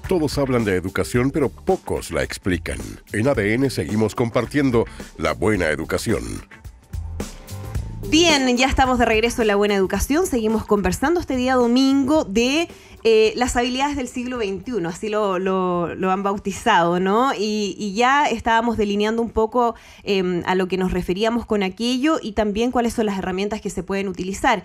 Todos hablan de educación, pero pocos la explican. En ADN seguimos compartiendo la buena educación. Bien, ya estamos de regreso en La Buena Educación. Seguimos conversando este día domingo de las habilidades del siglo XXI, así lo han bautizado, ¿no? Y ya estábamos delineando un poco a lo que nos referíamos con aquello y también cuáles son las herramientas que se pueden utilizar.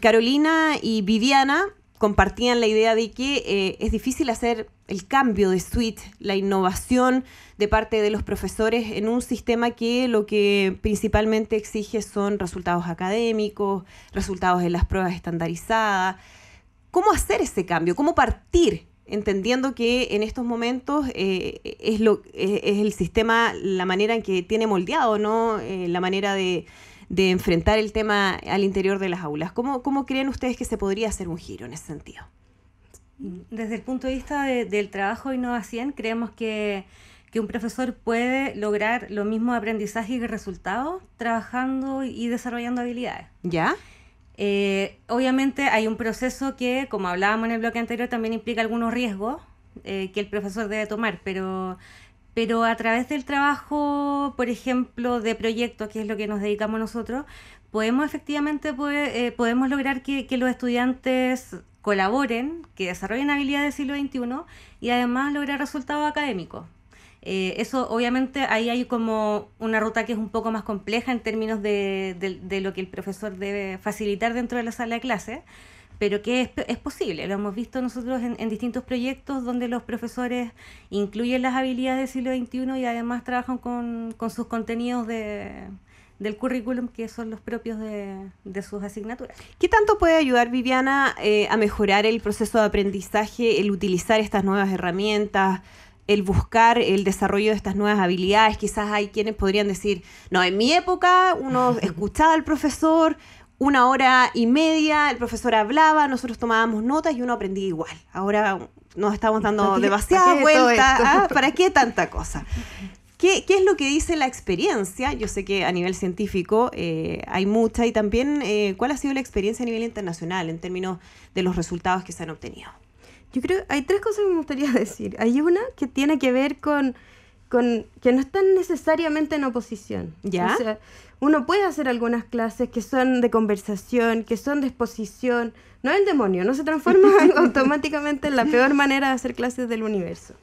Carolina y Viviana compartían la idea de que es difícil hacer el cambio de switch, la innovación de parte de los profesores en un sistema que lo que principalmente exige son resultados académicos, resultados en las pruebas estandarizadas. ¿Cómo hacer ese cambio? ¿Cómo partir? Entendiendo que en estos momentos es el sistema, la manera en que tiene moldeado, ¿no? La manera de enfrentar el tema al interior de las aulas. ¿Cómo creen ustedes que se podría hacer un giro en ese sentido? Desde el punto de vista del trabajo de innovación, creemos que un profesor puede lograr lo mismo aprendizaje y resultados trabajando y desarrollando habilidades. ¿Ya? Obviamente hay un proceso que, como hablábamos en el bloque anterior, también implica algunos riesgos que el profesor debe tomar, pero a través del trabajo, por ejemplo, de proyectos, que es lo que nos dedicamos nosotros, podemos efectivamente podemos lograr que los estudiantes colaboren, que desarrollen habilidades del siglo XXI y además lograr resultados académicos. Eso obviamente ahí hay como una ruta que es un poco más compleja en términos de lo que el profesor debe facilitar dentro de la sala de clase, pero que es posible. Lo hemos visto nosotros en distintos proyectos donde los profesores incluyen las habilidades del siglo XXI y además trabajan con sus contenidos del currículum que son los propios de sus asignaturas. ¿Qué tanto puede ayudar, Viviana, a mejorar el proceso de aprendizaje, el utilizar estas nuevas herramientas, el buscar el desarrollo de estas nuevas habilidades? Quizás hay quienes podrían decir, no, en mi época uno escuchaba al profesor 1 hora y media, el profesor hablaba, nosotros tomábamos notas y uno aprendía igual. Ahora nos estamos dando demasiadas vueltas. ¿Para qué tanta cosa? ¿Qué es lo que dice la experiencia? Yo sé que a nivel científico hay mucha, y también ¿cuál ha sido la experiencia a nivel internacional en términos de los resultados que se han obtenido? Yo creo que hay 3 cosas que me gustaría decir. Hay una que tiene que ver con que no están necesariamente en oposición. ¿Ya? O sea, uno puede hacer algunas clases que son de conversación, que son de exposición. No es el demonio, no se transforma automáticamente en la peor manera de hacer clases del universo.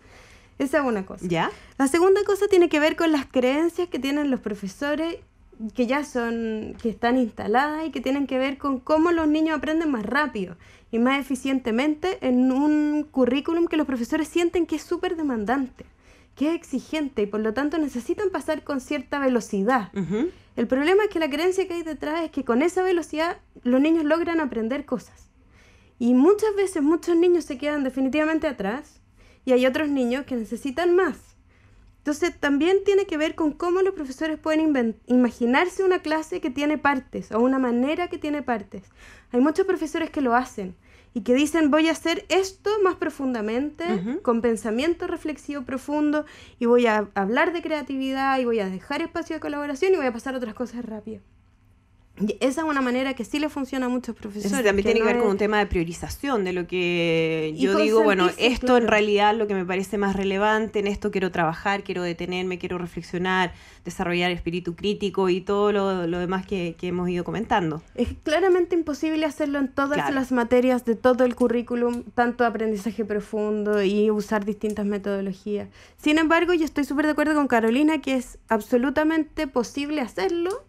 Esa es una cosa. ¿Ya? La segunda cosa tiene que ver con las creencias que tienen los profesores que están instaladas y que tienen que ver con cómo los niños aprenden más rápido y más eficientemente en un currículum que los profesores sienten que es súper demandante, que es exigente y por lo tanto necesitan pasar con cierta velocidad. Uh-huh. El problema es que la creencia que hay detrás es que con esa velocidad los niños logran aprender cosas. Y muchas veces muchos niños se quedan definitivamente atrás y hay otros niños que necesitan más. Entonces también tiene que ver con cómo los profesores pueden imaginarse una clase que tiene partes o una manera que tiene partes. Hay muchos profesores que lo hacen y que dicen voy a hacer esto más profundamente, uh-huh, con pensamiento reflexivo profundo, y voy a hablar de creatividad y voy a dejar espacio de colaboración y voy a pasar otras cosas rápido. Y esa es una manera que sí le funciona a muchos profesores. Eso también tiene que ver con un tema de priorización, de lo que yo digo, bueno, esto claro, en realidad es lo que me parece más relevante, en esto quiero trabajar, quiero detenerme, quiero reflexionar, desarrollar espíritu crítico y todo lo demás que hemos ido comentando. Es claramente imposible hacerlo en todas Claro. las materias de todo el currículum, tanto aprendizaje profundo y usar distintas metodologías. Sin embargo, yo estoy súper de acuerdo con Carolina que es absolutamente posible hacerlo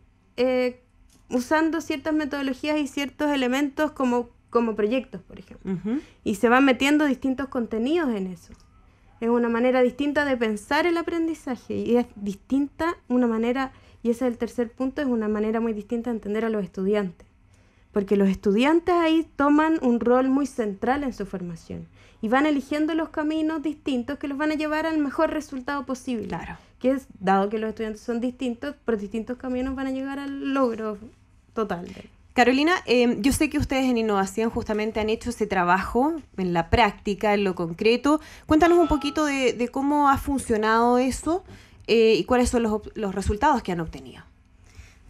usando ciertas metodologías y ciertos elementos como proyectos, por ejemplo. Uh-huh. Y se van metiendo distintos contenidos en eso. Es una manera distinta de pensar el aprendizaje y es distinta una manera, y ese es el tercer punto, es una manera muy distinta de entender a los estudiantes. Porque los estudiantes ahí toman un rol muy central en su formación y van eligiendo los caminos distintos que los van a llevar al mejor resultado posible. Claro. Que es, dado que los estudiantes son distintos, por distintos caminos van a llegar al logro total. Carolina, yo sé que ustedes en Innovación justamente han hecho ese trabajo en la práctica, en lo concreto. Cuéntanos un poquito de cómo ha funcionado eso y cuáles son los resultados que han obtenido.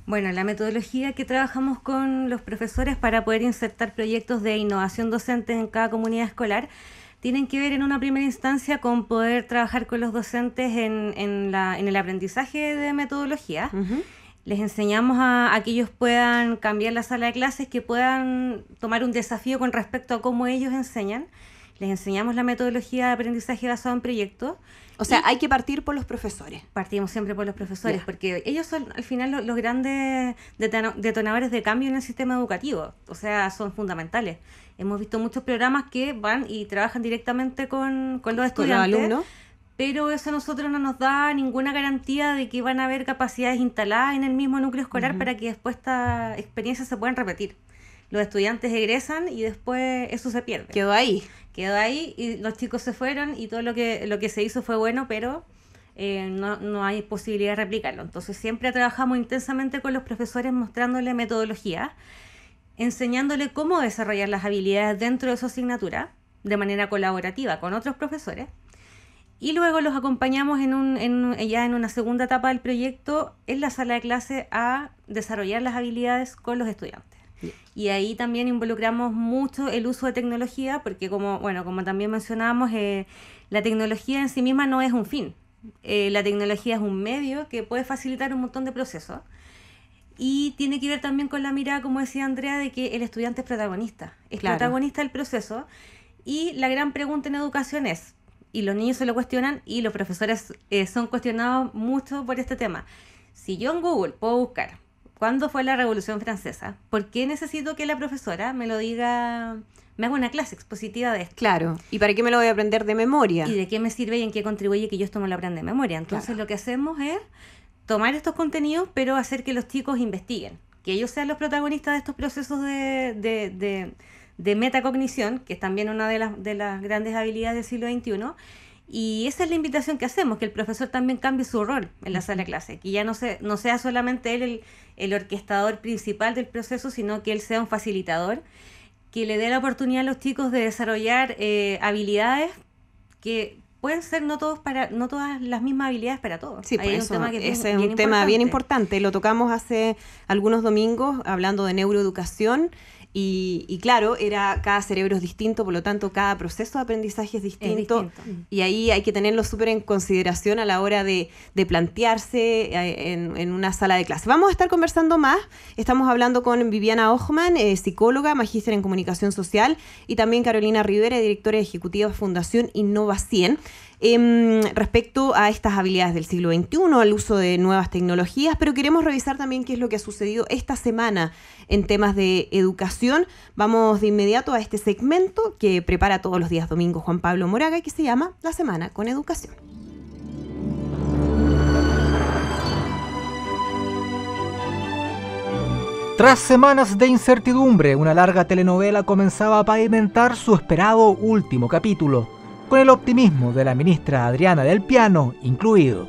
Bueno, la metodología que trabajamos con los profesores para poder insertar proyectos de innovación docente en cada comunidad escolar tienen que ver en una primera instancia con poder trabajar con los docentes en el aprendizaje de metodología. Ujú. Les enseñamos a que ellos puedan cambiar la sala de clases, que puedan tomar un desafío con respecto a cómo ellos enseñan. Les enseñamos la metodología de aprendizaje basado en proyectos. O sea, hay que partir por los profesores. Partimos siempre por los profesores, Ya. porque ellos son al final los grandes detonadores de cambio en el sistema educativo. O sea, son fundamentales. Hemos visto muchos programas que van y trabajan directamente con los Con los estudiantes. alumnos. Pero eso a nosotros no nos da ninguna garantía de que van a haber capacidades instaladas en el mismo núcleo escolar para que después estas experiencias se puedan repetir. Los estudiantes egresan y después eso se pierde. Quedó ahí. Quedó ahí y los chicos se fueron y todo lo que se hizo fue bueno, pero no hay posibilidad de replicarlo. Entonces siempre trabajamos intensamente con los profesores mostrándoles metodología, enseñándole cómo desarrollar las habilidades dentro de su asignatura de manera colaborativa con otros profesores. Y luego los acompañamos ya en una segunda etapa del proyecto en la sala de clase a desarrollar las habilidades con los estudiantes. Y ahí también involucramos mucho el uso de tecnología, porque como también mencionábamos, la tecnología en sí misma no es un fin. La tecnología es un medio que puede facilitar un montón de procesos. Y tiene que ver también con la mirada, como decía Andrea, de que el estudiante es protagonista. Es Claro. protagonista del proceso. Y la gran pregunta en educación es, y los niños se lo cuestionan y los profesores son cuestionados mucho por este tema. Si yo en Google puedo buscar cuándo fue la Revolución Francesa, ¿por qué necesito que la profesora me lo diga, me haga una clase expositiva de esto? Claro. ¿Y para qué me lo voy a aprender de memoria? ¿Y de qué me sirve y en qué contribuye que yo esto me lo aprenda de memoria? Entonces Claro. lo que hacemos es tomar estos contenidos, pero hacer que los chicos investiguen, que ellos sean los protagonistas de estos procesos de metacognición, que es también una de las grandes habilidades del siglo XXI. Y esa es la invitación que hacemos, que el profesor también cambie su rol en la sala de clase, que ya no sea solamente él el orquestador principal del proceso, sino que él sea un facilitador, que le dé la oportunidad a los chicos de desarrollar habilidades que pueden ser no todas las mismas habilidades para todos. Sí, Ahí pues hay eso, un tema que ese es un tema bien importante. Lo tocamos hace algunos domingos hablando de neuroeducación y claro, cada cerebro es distinto, por lo tanto cada proceso de aprendizaje es distinto. Y ahí hay que tenerlo súper en consideración a la hora de plantearse en una sala de clase. Vamos a estar conversando más. Estamos hablando con Viviana Ojman, psicóloga, magíster en comunicación social, y también Carolina Rivera, directora ejecutiva de Fundación Innova100. Respecto a estas habilidades del siglo XXI, al uso de nuevas tecnologías, pero queremos revisar también qué es lo que ha sucedido esta semana en temas de educación. Vamos de inmediato a este segmento que prepara todos los días domingos Juan Pablo Moraga y que se llama La Semana con Educación. Tras semanas de incertidumbre, una larga telenovela comenzaba a pavimentar su esperado último capítulo, con el optimismo de la ministra Adriana del Piano incluido.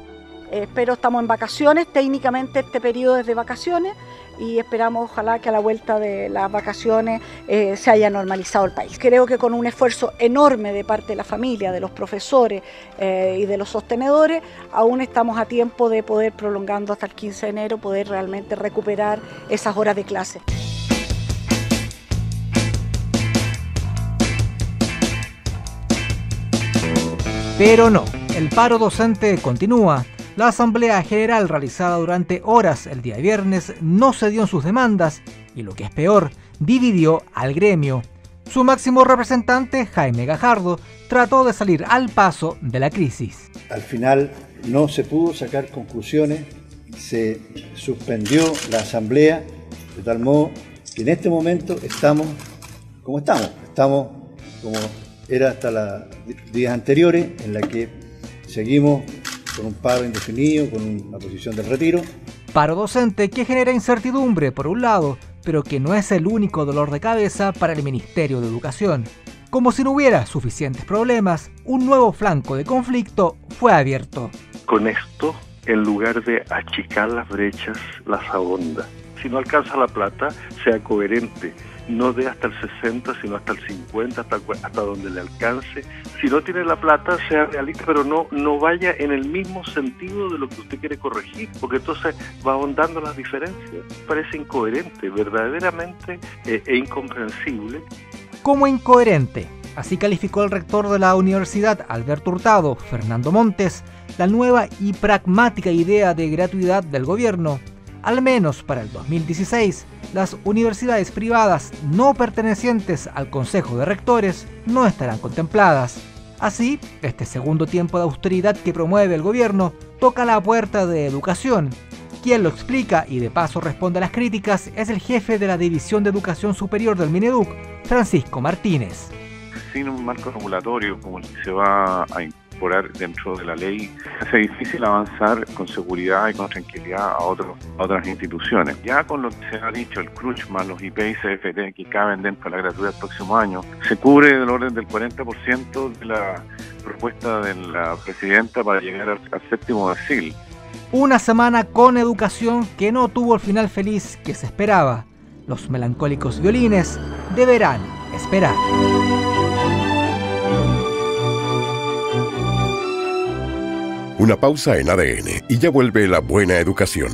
Pero estamos en vacaciones, técnicamente este periodo es de vacaciones y esperamos ojalá que a la vuelta de las vacaciones se haya normalizado el país. Creo que con un esfuerzo enorme de parte de la familia, de los profesores y de los sostenedores, aún estamos a tiempo de poder, prolongando hasta el 15 de enero, poder realmente recuperar esas horas de clase. Pero no, el paro docente continúa. La Asamblea General realizada durante horas el día viernes no cedió en sus demandas y, lo que es peor, dividió al gremio. Su máximo representante, Jaime Gajardo, trató de salir al paso de la crisis. Al final no se pudo sacar conclusiones, se suspendió la Asamblea, de tal modo que en este momento estamos como como era hasta los días anteriores, en la que seguimos con un paro indefinido, con una posición del retiro. Paro docente que genera incertidumbre por un lado, pero que no es el único dolor de cabeza para el Ministerio de Educación. Como si no hubiera suficientes problemas, un nuevo flanco de conflicto fue abierto. Con esto, en lugar de achicar las brechas, las ahonda. Si no alcanza la plata, sea coherente. No dé hasta el 60, sino hasta el 50, hasta donde le alcance. Si no tiene la plata, sea realista, pero no vaya en el mismo sentido de lo que usted quiere corregir, porque entonces va ahondando las diferencias. Parece incoherente, verdaderamente e incomprensible. Como incoherente, Así calificó el rector de la Universidad Alberto Hurtado, Fernando Montes, la nueva y pragmática idea de gratuidad del gobierno. Al menos para el 2016, las universidades privadas no pertenecientes al Consejo de Rectores no estarán contempladas. Así, este segundo tiempo de austeridad que promueve el gobierno toca la puerta de educación. Quien lo explica y de paso responde a las críticas es el jefe de la División de Educación Superior del Mineduc, Francisco Martínez. Sin un marco regulatorio como el que se va a incorporar dentro de la ley, es difícil avanzar con seguridad y con tranquilidad a otras instituciones. Ya con lo que se ha dicho, el CRUCH más los IP y CFT que caben dentro de la gratuidad del próximo año, se cubre del orden del 40% de la propuesta de la presidenta para llegar al séptimo decil. Una semana con educación que no tuvo el final feliz que se esperaba. Los melancólicos violines deberán esperar. Una pausa en ADN y ya vuelve la buena educación.